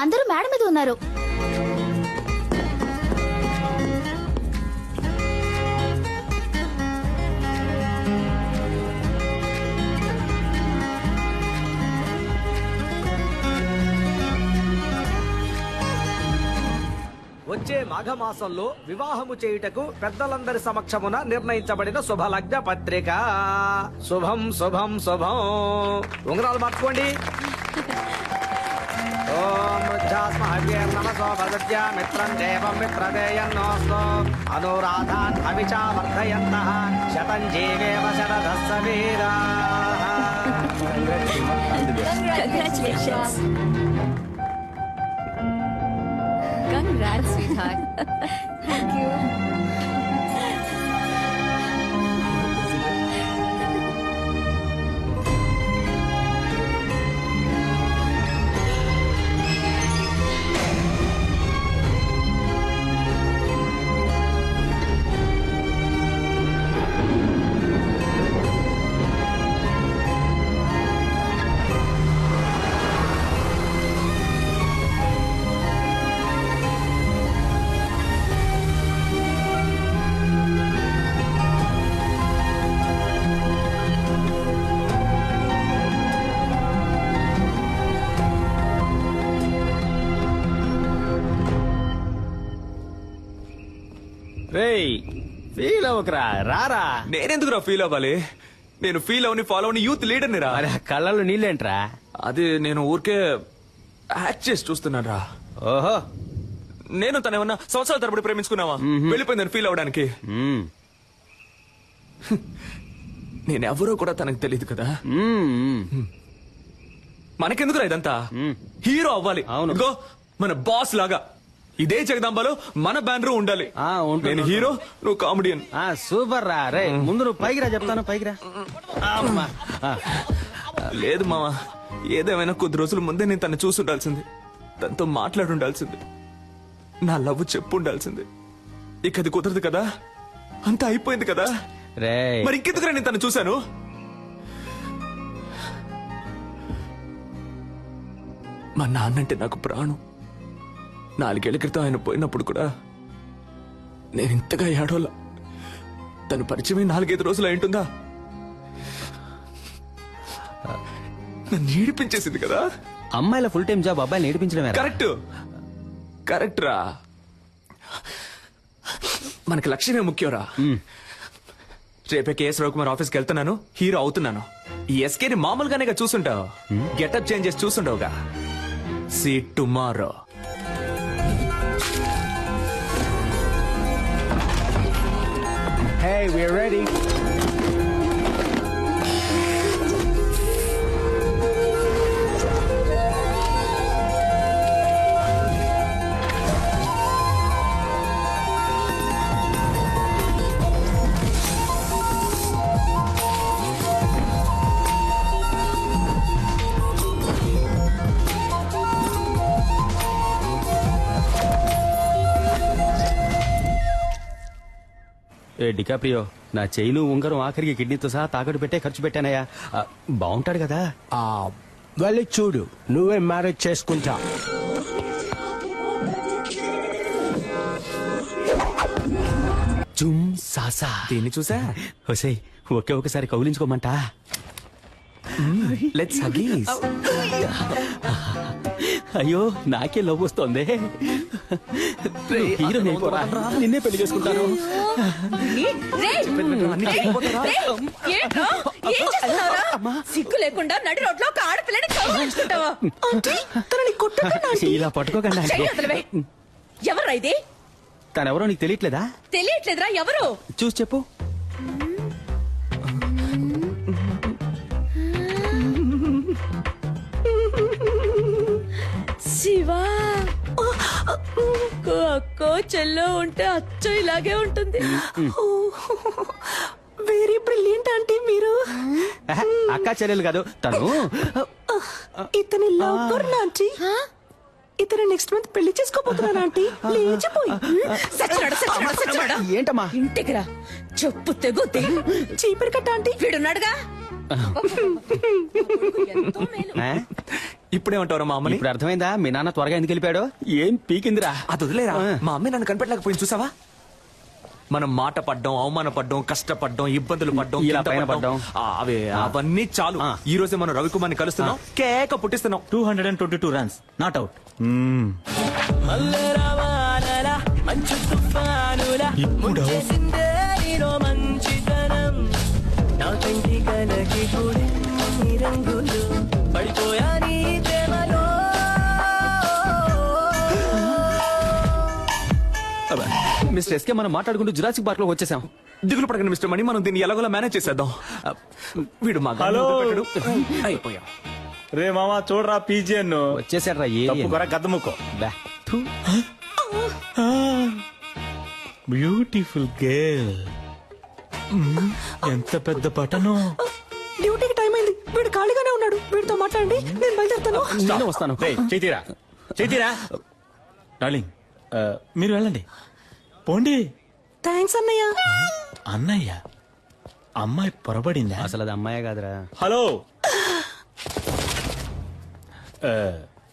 అందరూ మేడ మీద ఉన్నారు. వచ్చే మాఘమాసంలో వివాహము చేయుటకు పెద్దలందరి సమక్షమున నిర్ణయించబడిన శుభలగ్న పత్రిక. శుభం శుభం శుభం. ఉంగరాలు మార్చుకోండి. ఓం నమసో భగత్య మిత్రం దేవం మిత్రదేయన్నోస్తు అనురాధాన్ అవిచా వర్ధయంతః శతం జీవేమ శరదస్స వీరాః. Congratulations. Congrats, sweetheart. Thank you. రేయ్ ఫీల్ అవ్వకరా, రారా. నేనెందుకురా ఫీల్ అవ్వాలి? నేను ఫీల్ అవని ఫాలో అవని యూత్ లీడర్ని రా. అరే కళ్ళల్లో నీళ్ళేంట్రా? అది నేను ఊరికే యాక్ట్ చేసి చూస్తున్నాను రా. ఓహో, నేను తన ఏమన్నా సంవత్సరాల తరబడి ప్రేమించుకున్నావా? వెళ్ళిపోయిందని ఫీల్ అవడానికి. మ్మ్. నేనెవరో కూడా తనకు తెలియదు కదా. మ్మ్. మనకెందుకురా ఇదంతా? హీరో అవ్వాలి. అవును. ఇదిగో మన బాస్ లాగా ఇదే జగదాంబలో మన బ్యానర్ ఉండాలి. ఉంటుంది. నేను హీరో, నువ్వు కామెడియన్. సూపర్ రా. రే ముందు నువ్వు పైకి రా, చెప్తాను. పైకి రా. అమ్మా. లేదు మామ, ఏదేమైనా కొద్ది రోజుల ముందే నేను తను చూసి ఉండాల్సింది, తనతో మాట్లాడి ఉండాల్సింది, నా లవ్ చెప్పు ఉండాల్సింది. ఇక అది కుదరదు కదా, అంతా అయిపోయింది కదా. రే మరి ఇంకెందుకురా నేను తను చూశాను? మా నాన్నంటే నాకు ప్రాణం. 4 ఏళ్ల క్రితం ఆయన పోయినప్పుడు కూడా నేను ఇంతగా ఏడోలా. తను పరిచయమే 4-5 రోజులు అయింటుందా? నన్ను ఏడిపించేసింది కదా. అమ్మాయిల ఫుల్ టైం జాబ్ అబ్బాయిని నేర్పించడమే. కరెక్ట్ కరెక్ట్ రా. మనకి లక్ష్యమే ముఖ్యంరా. రేపే కేఎస్ రవికుమార్ ఆఫీస్కి వెళ్తున్నాను, హీరో అవుతున్నాను. ఈ ఎస్కేని మామూలుగానే చూసుంటావు, గెటప్ చేంజ్ చేసి చూసుంటావుగా. See tomorrow. Hey, we're ready. ఏ డికాప్రియో, నా చైను ఉంగరం ఆఖరికి కిడ్నీతో సహా తాకట్టు పెట్టే ఖర్చు పెట్టానయ్యా. బాగుంటాడు కదా. వెళ్ళి చూడు, నువ్వే మ్యారేజ్ చేసుకుంటా. జుమ్ సాసా. దీన్ని చూసా? హోసే, ఒకసారి కౌలించుకోమంట. Let's Huggies. అయ్యో నాకే లవ్ వస్తోంది. హీరో నిన్నే పెళ్లి చేసుకుంటాను. సిగ్గు లేకుండా నడి రోడ్లో ఒక ఆడపిల్లని కౌగిలించుకుంటావా? ఇలా పట్టుకోకండి. ఎవరా ఇది? తనెవరో నీకు తెలియట్లేదా? తెలియట్లేదురా. ఎవరు? చూసి చెప్పు. శివా. అక్కో చెల్లో ఉంటే అచ్చో ఇలాగే ఉంటుంది. వెరీ బ్రిలియంట్ ఆంటీ మీరు. అక్క చెల్లెలు కాదు తను. ఇతని లవ్ ఆంటీ. ఇతను నెక్స్ట్ మంత్ పెళ్లి చేసుకోబోతున్నాను ఆంటీ. లేచిపోయి ఏంటమ్మా? ఇంటికి రా, చెప్పు తెగుద్ది. చీపిరి కట్ట ఆంటీ. వీడున్నాడుగా, ఎంతో మేలు. ఆ? ఇప్పుడేమంటారా మా అమ్మని? ఇప్పుడు అర్థమైందా మీ నాన్న త్వరగా ఎందుకు వెళ్ళిపోయాడు? ఏం పీకిందిరా? అది వదిలేరా, ఆ. మా అమ్మే నన్ను కనిపెట్టలేకపోయింది చూసావా? మనం మాట పడ్డం, అవమానపడ్డం, కష్టపడ్డం, ఇబ్బందులు పడ్డం, ఇలా కింద పైన పడ్డం. అవన్నీ చాలు. ఆ. ఈ రోజే మనం రవికుమార్ని కలుస్తున్నాం, కేక పుట్టిస్తున్నాం. 222 runs, not out. ఇప్పుడు మిస్టర్ ఎస్కే మనం మాట్లాడుకుంటూ జురాసిక్ పార్క్ లో వచ్చేసాం. దిగులు పడకండి మిస్టర్ మణి, మనం దీన్ని ఎలాగోలా మేనేజ్ చేసేద్దాం. వీడు మా హలో. అయిపోయాం. రే మామా చూడరా పీజియన్ వచ్చేసాడ్రా తప్పుకోరా గద్దముక్కో. A beautiful girl. ఎంత పెద్ద పటను. డ్యూటీకి టైం అయింది, వీడు ఖాళీగానే ఉన్నాడు, వీడితో మాట్లాడండి, నేను బయలుదేరుతాను. నేను వస్తాను. చేతిరా డార్లింగ్, మీరు వెళ్ళండి, పోండి. థ్యాంక్స్ అన్నయ్య. అన్నయ్య, అమ్మాయి పొరబడిందా? అసలు అది అమ్మాయే కాదురా. హలో,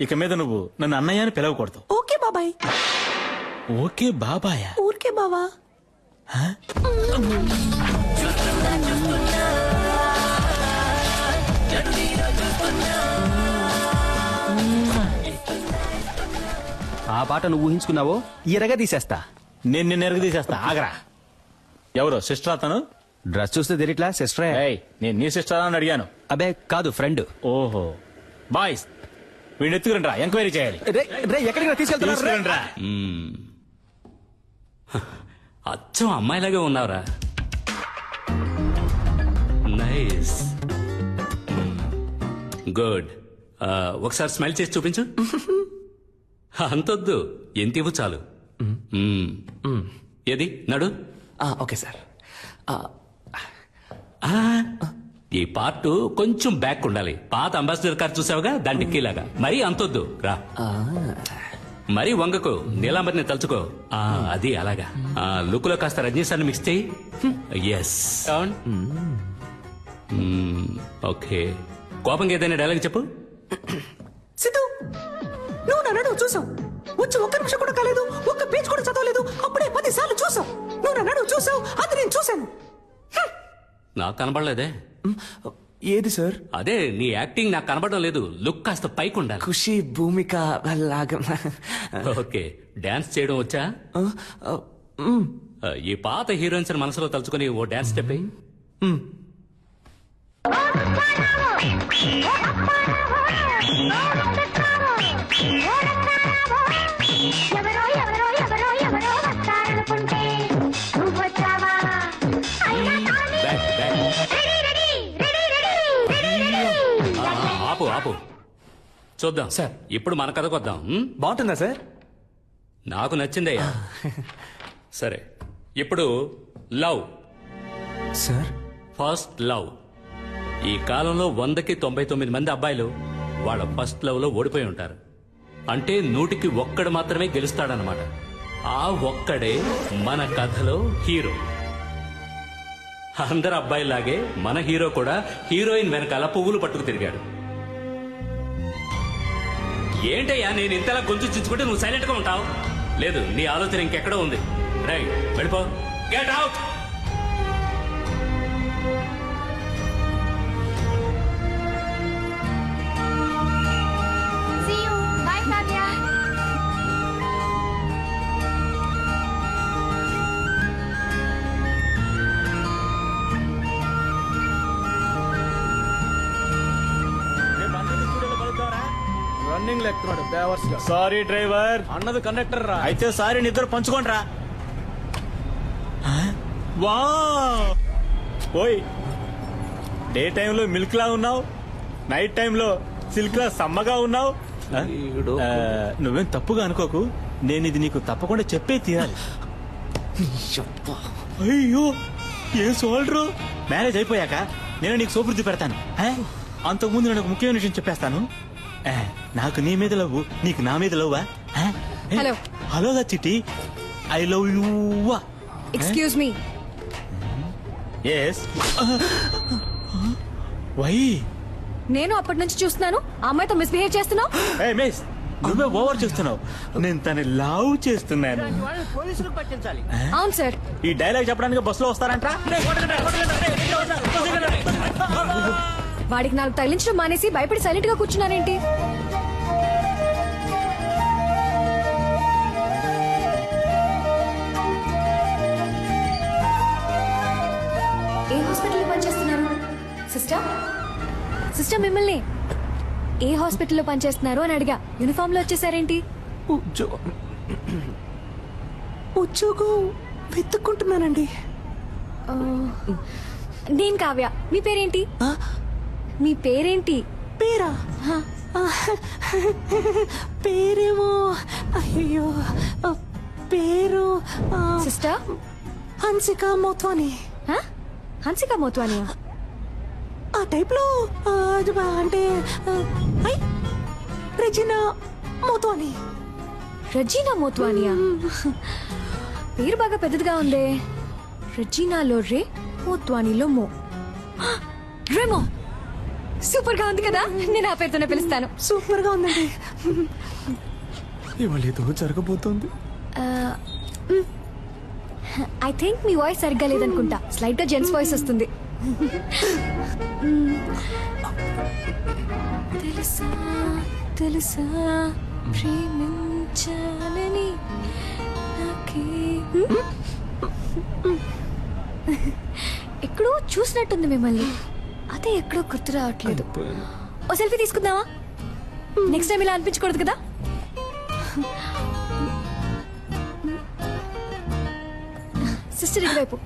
ఇక మీద నువ్వు నన్ను అన్నయ్య అని పిలవకూడదు. ఓకే బాబాయ్. ఓకే బాబాయా? ఊరికే బావా. ఆ పాట నువ్వు ఊహించుకున్నావో ఎరగా తీసేస్తా. నేను నిన్ను ఎరుగు తీసేస్తా, ఆగరా. ఎవరో సిస్టర్ అతను? డ్రెస్ చూస్తే తెలియట్లా సిస్టరే. ఏయ్, నేను నీ సిస్టర్ అని అడిగాను. అబే కాదు, ఫ్రెండ్. ఓహో, బాయ్స్ వీడిని ఎత్తుకురండి రా, ఎంక్వైరీ చేయాలి. ఎక్కడికి తీసుకెళ్తున్నారు? తీసుకురండి రా. అచ్చం అమ్మాయిలాగే ఉన్నావురా. Nice, good. ఒకసారి స్మైల్ చేసి చూపించు. అంతొద్దు, ఎంత ఇవ్వు చాలు. ఏది నడు. Okay sir. ఈ పార్ట్ కొంచెం బ్యాక్ ఉండాలి. పాత అంబాసిడర్ కార్ చూసావుగా, దాని డిక్కీలాగా. మరీ అంతొద్దు, రా. మరీ వంగకు, నీలాంబరిని తలుచుకో. అది అలాగా. లుక్ లో కాస్త రజనీశాన్ని మిక్స్ చేయి. Yes, okay. కోపంగా ఏదైనా డైలాగ్ చెప్పు. సిద్ధు, నువ్వు నన్ను చూసావు, వచ్చి ఒక్క నిమిషం కూడా కాలేదు, ఒక్క పేజ్ కూడా చదవలేదు, అప్పుడే 10 సార్లు చూసావు. నువ్వు నన్ను చూసావు, అది నేను చూశాను. నాకు కనబడలేదే. ఏది సార్? అదే నీ యాక్టింగ్ నాకు కనబడడం లేదు. లుక్ కాస్త పైకి ఉండాలి. ఖుషి భూమిక లాగా. ఓకే, డాన్స్ చేయడం వచ్చా? ఈ పాత హీరోయిన్స్ మనసులో తలుచుకొని ఓ డాన్స్ స్టెప్ అయ్యి. ఆపు ఆపు, చూద్దాం సార్. ఇప్పుడు మన కథకు వద్దాం. బాగుంటుందా సార్? నాకు నచ్చిందయ్యా. సరే, ఇప్పుడు లవ్. Sir, first love. ఈ కాలంలో 100కి 99 మంది అబ్బాయిలు వాళ్ళ ఫస్ట్ లవ్ లో ఓడిపోయి ఉంటారు. అంటే 100కి ఒక్కడు మాత్రమే గెలుస్తాడనమాట. ఆ ఒక్కడే మన కథలో హీరో. అందరు అబ్బాయిలాగే మన హీరో కూడా హీరోయిన్ వెనకాల పువ్వులు పట్టుకు తిరిగాడు. ఏంటయ్యా నేను ఇంతలా గొంతు చించుకుంటే నువ్వు సైలెంట్ గా ఉంటావు? లేదు, నీ ఆలోచన ఇంకెక్కడో ఉంది. రైట్, వెళ్ళిపో. Get out. రన్నింగ్ లెక్కున్నాడు బేవర్స్ గా. Sorry driver. అన్నది కండక్టర్ రా. అయితే సారీ, నిద్ర పంచుకోండి రా. వా ఓయ్, డే టైంలో మిల్క్ లా ఉన్నావు, నైట్ టైంలో సిల్క్ లా సమ్మగా ఉన్నావు. నువ్వేం తప్పుగా అనుకోకు, నేను ఇది నీకు తప్పకుండా చెప్పే తీరాలి. అయ్యో, ఏ సోల్డ్రు. మ్యారేజ్ అయిపోయాక నేను నీకు సోపుర్ది పెడతాను. అంతకుముందు నేను ఒక ముఖ్యమైన విషయం చెప్పేస్తాను. నాకు నీ మీద లవ్వు, నీకు నా మీద లవ్వా? హలో హలోగా Chitti, I love you. Excuse me. Yes. Why నేను అప్పటి నుంచి చూస్తున్నాను ఆ అమ్మాయితో మిస్బిహేవ్ చేస్తున్నావు. ఏ మిస్ నువ్వే ఓవర్ చేస్తున్నావు. నేను తన లవ్ చేస్తున్నాను. అవును సార్. ఈ డైలాగ్ చెప్పడానికి బస్సులో వస్తారంట. వాడికి నాకు తగిలించడం మానేసి భయపడి సైలెంట్ గా కూర్చున్నానేంటి? ఏ హాస్పిటల్లో పనిచేస్తున్నారు సిస్టర్? సిస్టర్ మిమ్మల్ని ఏ హాస్పిటల్లో పనిచేస్తున్నారు అని అడిగా. యూనిఫామ్ లో వచ్చేసారేంటి? ఉద్యోగం వెతుక్కుంటున్నానండి. నేను కావ్య. మీ పేరేంటి? మీ పేరేంటి? పేరా? పేరేమో అయ్యో పేరు సిస్టర్ హన్సిక మోత్వాని. హన్సిక మోత్వానియా? ఆ టైప్ లో అంటే రెజినా మోత్వాని. రజీనా మోత్వానియా? పేరు బాగా పెద్దదిగా ఉందే. రజీనాలో రే, మోత్వానీలో మో. రేమో సూపర్ గా ఉంది కదా. నేను ఆ పేరుతోనే పిలుస్తాను. సూపర్ గా ఉందండి. ఇవాళ ఏదో జరగబోతోంది. ఐ థింక్ మీ వాయిస్ సరిగ్గా లేదనుకుంటా. స్లైట్ గా జెంట్స్ వాయిస్ వస్తుంది. తెలుసా తెలుసా ప్రేమించాలని నాకే. ఎక్కడో చూసినట్టుంది మిమ్మల్ని. అదే ఎక్కడో గుర్తు రావట్లేదు. ఓ సెల్ఫీ తీసుకుందామా? నెక్స్ట్ టైం ఇలా అనిపించకూడదు కదా. సిస్టర్ ఇటువైపు,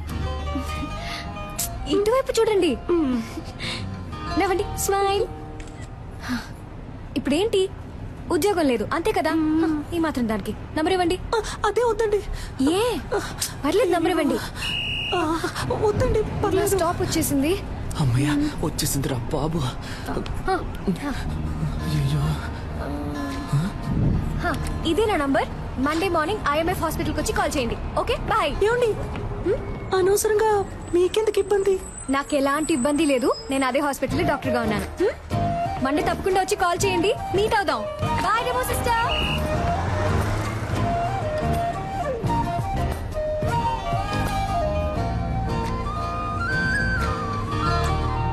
ఇటువైపు చూడండి. నవ్వండి, స్మైల్. ఇప్పుడేంటి ఉద్యోగం లేదు అంతే కదా. ఈ మాత్రం దానికి నంబర్ ఇవ్వండి. అదే వద్దండి. ఏ పర్లేదు, నంబర్ ఇవ్వండి. వద్దండి పర్లేదు. స్టాప్ వచ్చేసింది. అమ్మయ్య వచ్చేసిందిరా బాబు. ఇదే నా నంబర్. మండే మార్నింగ్ IMF హాస్పిటల్కి వచ్చి కాల్ చేయండి. Okay bye. ఏమండి అనవసరంగా మీకెందుకు ఇబ్బంది? నాకు ఎలాంటి ఇబ్బంది లేదు. నేను అదే హాస్పిటల్ డాక్టర్ గా ఉన్నాను. మండే తప్పకుండా వచ్చి కాల్ చేయండి. మీట్ అవుదాం. Bye demo sister.